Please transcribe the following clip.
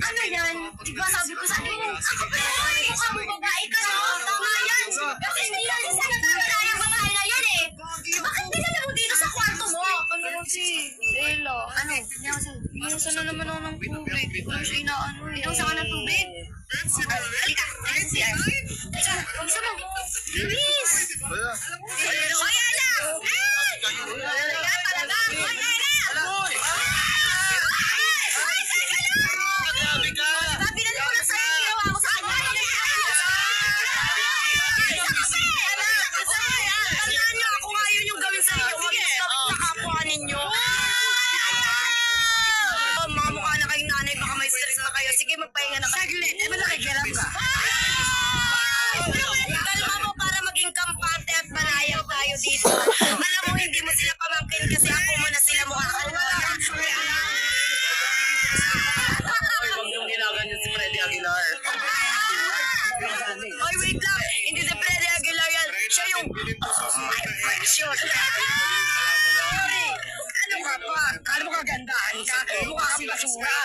Ano yan? Diba sabi ko sa akin, ako pa yan, mukhang babae ka no? Tama yan. Kasi hindi lang isa nagkakala yung babae na yan eh. Bakit dinala mo dito sa kwarto mo? Ano kasi, Ella? Ano? Hindi ako sa'yo. Inusan na naman ako ng tubig. Wala siya inaano eh. Inusan ka ng tubig? Halika, halika siya. Halika, gusto mo? Please! Hoy, Ella! Talaga, talaga! Hoy, Ella! Binali ko na sa'yo, ginawa ko sa kanya. Tandaan niyo ako nga yun yung gawin sa inyo. Mag-stop na kapwa ninyo. Mga mukha na kayong nanay, baka may stress na kayo. Sige, magpahinga na kayo. Saglit, eh, nakikialam ka. Kalma mo para maging kampante at banayang tayo dito. Alam mo, hindi mo sila pamangkin kasi ako mo na sila mukha kalma. Yung ginaganyan si Freddy Aguilar. Oy, wait lang. Hindi si Freddy Aguilar yan. Siya yung my precious. Sorry. Ano ka pa? Kala mo kagandahan ka? Mukha kang basura.